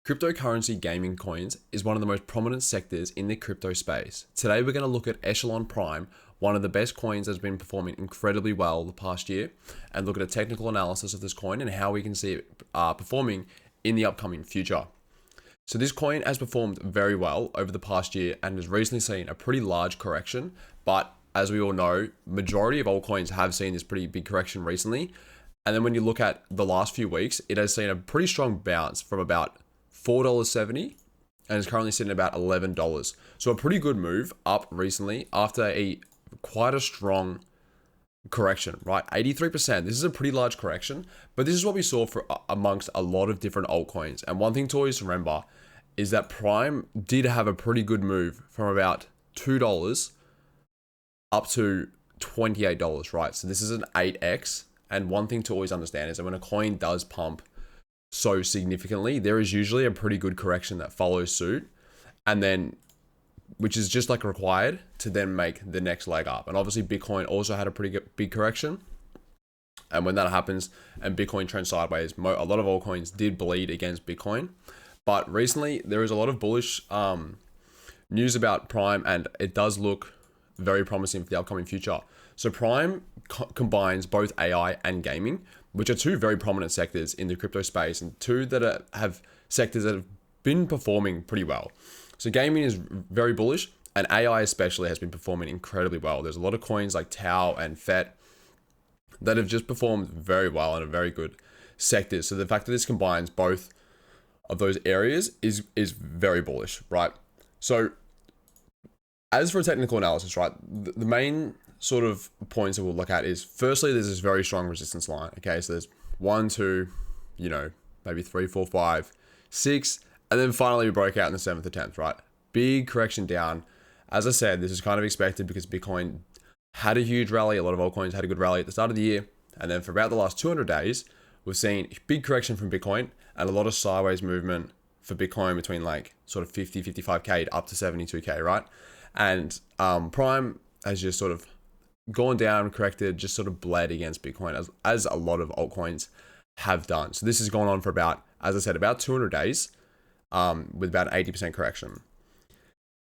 Cryptocurrency gaming coins is one of the most prominent sectors in the crypto space. Today we're going to look at Echelon Prime, one of the best coins that's been performing incredibly well the past year, and look at a technical analysis of this coin and how we can see it performing in the upcoming future. So this coin has performed very well over the past year and has recently seen a pretty large correction, but as we all know, majority of altcoins have seen this pretty big correction recently. And then when you look at the last few weeks, it has seen a pretty strong bounce from about $4.70 and is currently sitting at about $11. So a pretty good move up recently after quite a strong correction, right? 83%. This is a pretty large correction, but this is what we saw for amongst a lot of different altcoins. And one thing to always remember is that Prime did have a pretty good move from about $2 up to $28, right? So this is an 8x. And one thing to always understand is that when a coin does pump so significantly, there is usually a pretty good correction that follows suit, and then which is just like required to then make the next leg up. And obviously Bitcoin also had a pretty big correction, and when that happens and Bitcoin trends sideways, a lot of altcoins did bleed against Bitcoin. But recently there is a lot of bullish news about Prime, and it does look very promising for the upcoming future. So Prime combines both AI and gaming, which are two very prominent sectors in the crypto space, and two that have sectors that have been performing pretty well. So gaming is very bullish, and AI especially has been performing incredibly well. There's a lot of coins like Tau and FET that have just performed very well and are very good sectors. So the fact that this combines both of those areas is very bullish, right? So as for a technical analysis, right, the main sort of points that we'll look at is, firstly, there's this very strong resistance line. Okay, so there's 1, 2, maybe 3, 4, 5, 6, and then finally we broke out in the 7th or 10th, right? Big correction down. As I said, this is kind of expected because Bitcoin had a huge rally. A lot of altcoins had a good rally at the start of the year. And then for about the last 200 days, we've seen big correction from Bitcoin and a lot of sideways movement for Bitcoin between like sort of 50, 55K up to 72K, right? And Prime has just sort of gone down, corrected, just sort of bled against Bitcoin as a lot of altcoins have done. So this has gone on for about, as I said, about 200 days with about 80% correction.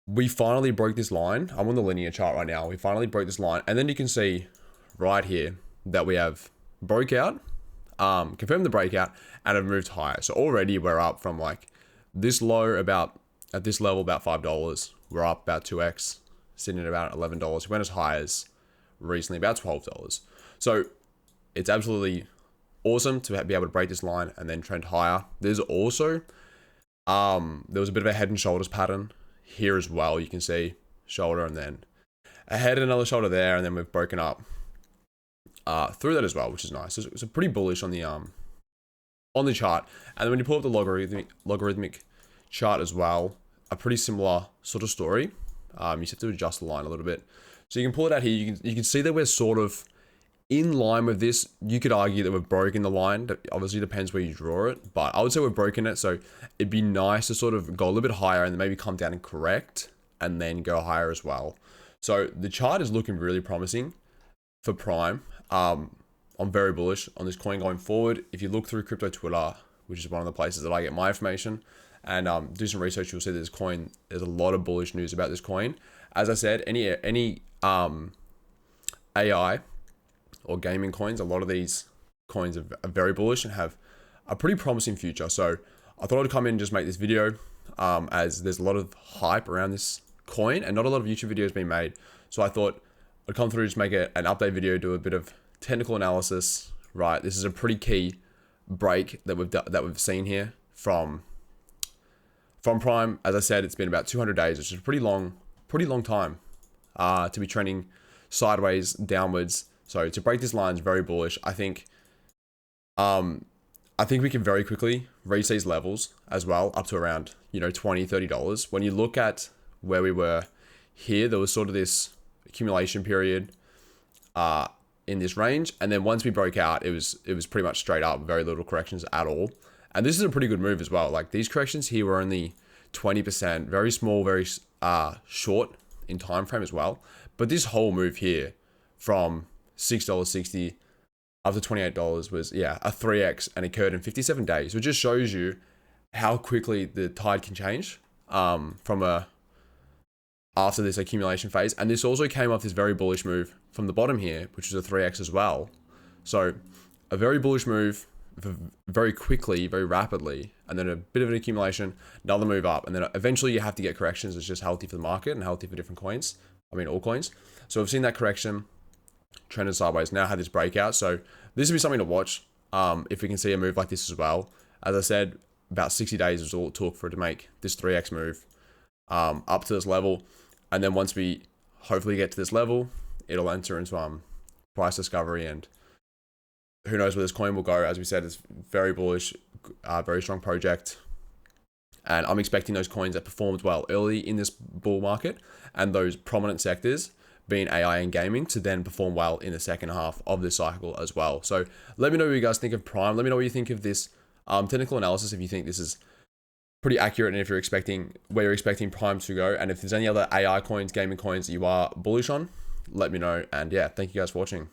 We finally broke this line. I'm on the linear chart right now. We finally broke this line. And then you can see right here that we have broke out, confirmed the breakout, and have moved higher. So already we're up from like this low at this level about $5. We're up about 2x, sitting at about $11. We went as high as recently about $12. So it's absolutely awesome to be able to break this line and then trend higher. There's also there was a bit of a head and shoulders pattern here as well. You can see shoulder and then a head and another shoulder there, and then we've broken up through that as well, which is nice. So it's pretty bullish on the chart. And then when you pull up the logarithmic chart as well, a pretty similar sort of story. You just have to adjust the line a little bit. So you can pull it out here. You can see that we're sort of in line with this. You could argue that we've broken the line. That obviously depends where you draw it, but I would say we've broken it. So it'd be nice to sort of go a little bit higher and then maybe come down and correct and then go higher as well. So the chart is looking really promising for Prime. I'm very bullish on this coin going forward. If you look through crypto Twitter, which is one of the places that I get my information, and do some research, you'll see that this coin, there's a lot of bullish news about this coin. As I said, any AI or gaming coins, a lot of these coins are very bullish and have a pretty promising future. So I thought I'd come in and just make this video as there's a lot of hype around this coin and not a lot of YouTube videos being made. So I thought I'd come through, just make an update video, do a bit of technical analysis, right? This is a pretty key break that we've seen here from Prime. As I said, it's been about 200 days, which is a pretty long time to be trending sideways, downwards. So to break this line is very bullish. I think we can very quickly reach these levels as well, up to around $20, $30. When you look at where we were here, there was sort of this accumulation period in this range, and then once we broke out, it was pretty much straight up, very little corrections at all. And this is a pretty good move as well. Like these corrections here were only 20%, very small, very short in time frame as well. But this whole move here from $6.60 up to $28 was, a 3x and occurred in 57 days, which just shows you how quickly the tide can change from after this accumulation phase. And this also came off this very bullish move from the bottom here, which is a 3x as well. So a very bullish move very quickly, very rapidly, and then a bit of an accumulation, another move up, and then eventually you have to get corrections. It's just healthy for the market and healthy for different coins. I mean, all coins. So we've seen that correction, trended sideways, now had this breakout. So this would be something to watch if we can see a move like this as well. As I said, about 60 days is all it took for it to make this 3x move up to this level. And then once we hopefully get to this level, it'll enter into price discovery, and who knows where this coin will go. As we said, it's very bullish, very strong project. And I'm expecting those coins that performed well early in this bull market and those prominent sectors being AI and gaming to then perform well in the second half of this cycle as well. So let me know what you guys think of Prime. Let me know what you think of this technical analysis, if you think this is pretty accurate and if you're expecting where you're expecting Prime to go. And if there's any other AI coins, gaming coins that you are bullish on, let me know. And yeah, thank you guys for watching.